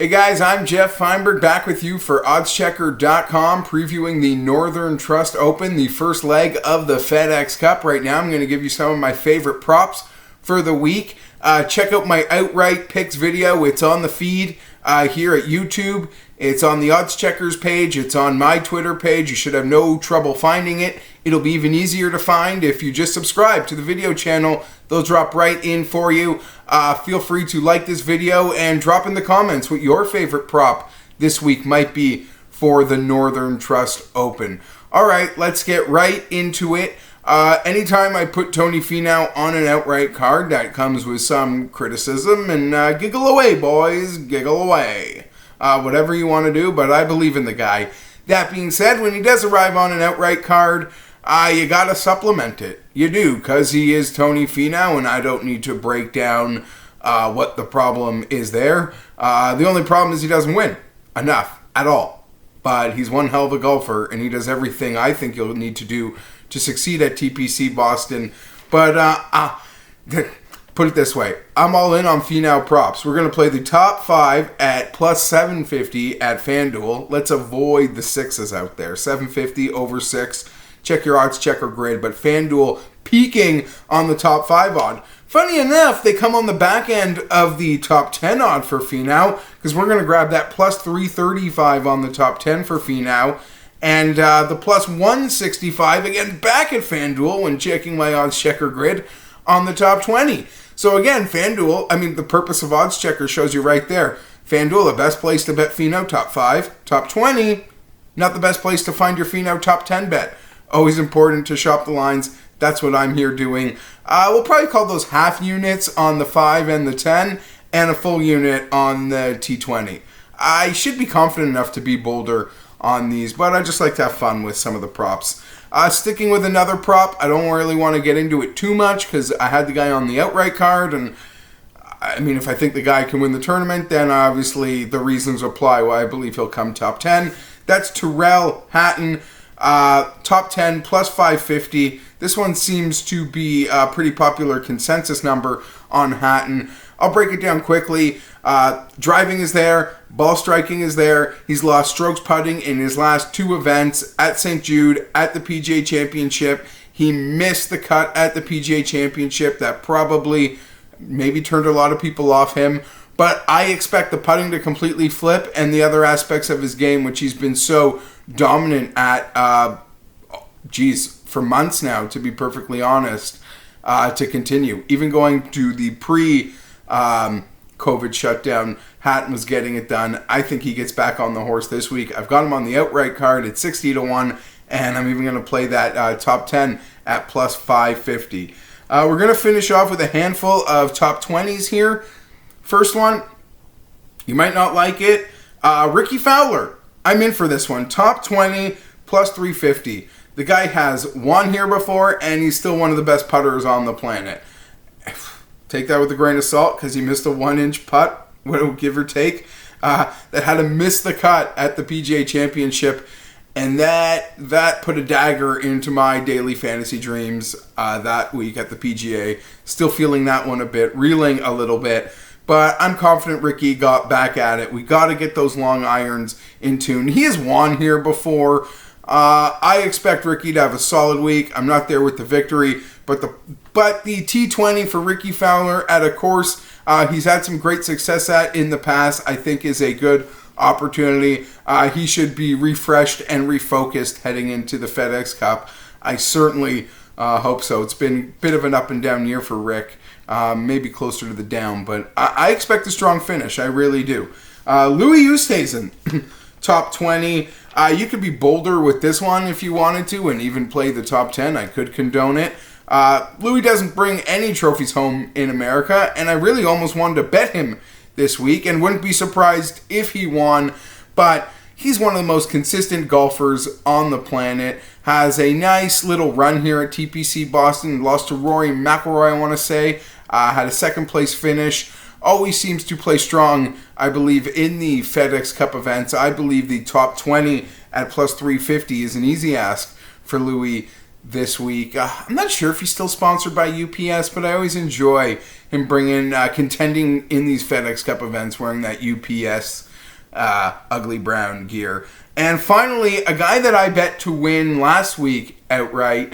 Hey guys, I'm Geoff Fienberg back with you for oddschecker.com, previewing the Northern Trust Open, the first leg of the FedEx Cup. Right now I'm going to give you some of my favorite props for the week. Check out my outright picks video. It's on the feed here at YouTube. It's on the Odds Checkers page. It's on my Twitter page. You should have no trouble finding it. It'll be even easier to find if you just subscribe to the video channel. They'll drop right in for you. Feel free to like this video and drop in the comments what your favorite prop this week might be for the Northern Trust Open. All right, let's get right into it. Anytime I put Tony Finau on an outright card, that comes with some criticism, and giggle away, boys, giggle away. Whatever you want to do, but I believe in the guy. That being said, when he does arrive on an outright card, you gotta supplement it. You do, because he is Tony Finau, and I don't need to break down what the problem is there. The only problem is he doesn't win enough at all. But he's one hell of a golfer, and he does everything I think you'll need to do to succeed at TPC Boston. But put it this way, I'm all in on Finau props. We're going to play the top 5 at plus 750 at FanDuel. Let's avoid the 6s out there. 750 over 6. Check your odds checker grid, but FanDuel peaking on the top 5 odd. Funny enough, they come on the back end of the top 10 odd for Finau, because we're going to grab that plus 335 on the top 10 for Finau, and the plus 165 again back at FanDuel when checking my odds checker grid on the top 20. So again, FanDuel, the purpose of odds checker shows you right there. FanDuel, the best place to bet Finau, top 5. Top 20, not the best place to find your Finau top 10 bet. Always important to shop the lines. That's what I'm here doing. We'll probably call those half units on the 5 and the 10, and a full unit on the T20. I should be confident enough to be bolder on these, but I just like to have fun with some of the props. Sticking with another prop, I don't really want to get into it too much because I had the guy on the outright card, and if I think the guy can win the tournament, then obviously the reasons apply why I believe he'll come top 10. That's Tyrrell Hatton. Top 10 plus 550. This one seems to be a pretty popular consensus number on Hatton. I'll break it down quickly. Driving is there. Ball striking is there. He's lost strokes putting in his last 2 events at St. Jude, at the PGA Championship. He missed the cut at the PGA Championship. That probably maybe turned a lot of people off him. But I expect the putting to completely flip and the other aspects of his game, which he's been so dominant at, for months now, to be perfectly honest, to continue. Even going to the pre-COVID shutdown, Hatton was getting it done. I think he gets back on the horse this week. I've got him on the outright card at 60-1, and I'm even going to play that top 10 at plus 550. We're going to finish off with a handful of top 20s here. First one, you might not like it. Ricky Fowler. I'm in for this one. Top 20 plus 350. The guy has won here before, and he's still one of the best putters on the planet. Take that with a grain of salt, because he missed a 1-inch putt, give or take, that had to miss the cut at the PGA Championship, and that put a dagger into my daily fantasy dreams that week at the PGA. Still feeling that one a bit, reeling a little bit. But I'm confident Ricky got back at it. We got to get those long irons in tune. He has won here before. I expect Ricky to have a solid week. I'm not there with the victory, but the T20 for Ricky Fowler at a course he's had some great success at in the past, I think is a good opportunity. He should be refreshed and refocused heading into the FedEx Cup. I certainly hope so. It's been a bit of an up and down year for Rick. Maybe closer to the down, but I expect a strong finish. I really do. Louis Oosthuizen, top 20. You could be bolder with this one if you wanted to, and even play the top 10. I could condone it. Louis doesn't bring any trophies home in America, and I really almost wanted to bet him this week, and wouldn't be surprised if he won, but he's one of the most consistent golfers on the planet. Has a nice little run here at TPC Boston. Lost to Rory McIlroy, I want to say. Had a second place finish. Always seems to play strong, I believe, in the FedEx Cup events. I believe the top 20 at plus 350 is an easy ask for Louis this week. I'm not sure if he's still sponsored by UPS, but I always enjoy him bringing, contending in these FedEx Cup events wearing that UPS ugly brown gear. And finally, a guy that I bet to win last week outright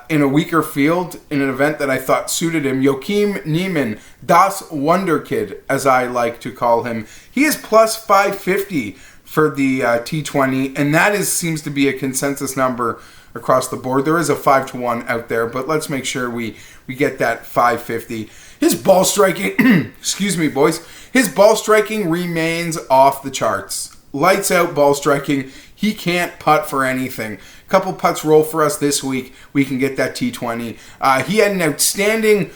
in a weaker field in an event that I thought suited him, Joachim Niemann, Das Wunderkid, as I like to call him. He is plus 550 for the T20, and that seems to be a consensus number across the board. There is a 5-1 out there, but let's make sure we get that 550. His ball striking, excuse me, boys, his ball striking remains off the charts. Lights out ball striking. He can't putt for anything. Couple putts roll for us this week. We can get that T20. He had an outstanding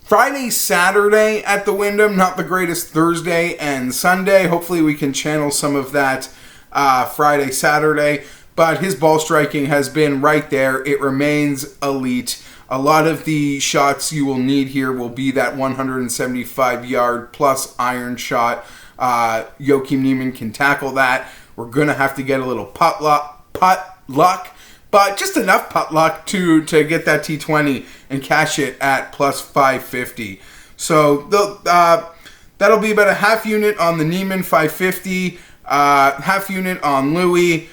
Friday, Saturday at the Wyndham. Not the greatest Thursday and Sunday. Hopefully we can channel some of that Friday, Saturday. But his ball striking has been right there. It remains elite. A lot of the shots you will need here will be that 175-yard plus iron shot. Joachim Niemann can tackle that. We're going to have to get a little putt luck, but just enough putt luck to get that T20 and cash it at plus 550. So that'll be about a half unit on the Niemann 550, half unit on Louis,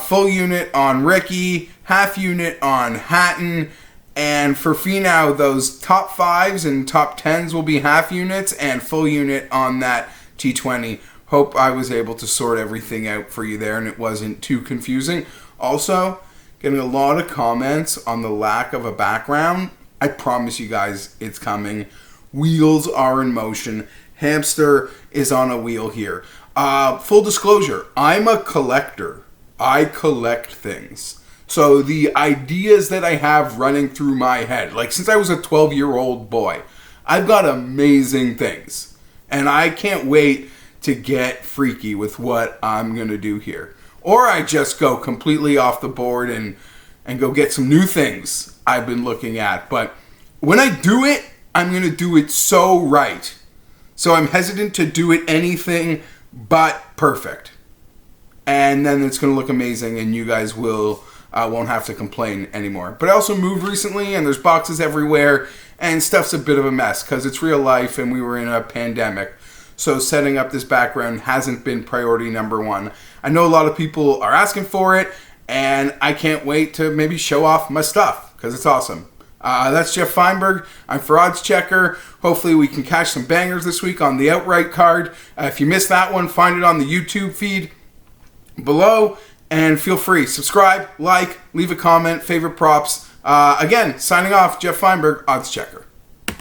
full unit on Ricky, half unit on Hatton, and for Finau, those top 5s and top 10s will be half units and full unit on that T20. Hope I was able to sort everything out for you there and it wasn't too confusing. Also, getting a lot of comments on the lack of a background. I promise you guys it's coming. Wheels are in motion. Hamster is on a wheel here. Full disclosure, I'm a collector. I collect things. So the ideas that I have running through my head, like since I was a 12-year-old boy, I've got amazing things. And I can't wait to get freaky with what I'm going to do here. Or I just go completely off the board and go get some new things I've been looking at. But when I do it, I'm going to do it so right. So I'm hesitant to do it anything but perfect. And then it's going to look amazing and you guys won't have to complain anymore. But I also moved recently and there's boxes everywhere and stuff's a bit of a mess because it's real life and we were in a pandemic. So setting up this background hasn't been priority number one. I know a lot of people are asking for it, and I can't wait to maybe show off my stuff, because it's awesome. That's Geoff Fienberg. I'm for Odds Checker. Hopefully we can catch some bangers this week on the outright card. If you missed that one, find it on the YouTube feed below, and feel free. Subscribe, like, leave a comment, favorite props. Again, signing off, Geoff Fienberg, Odds Checker.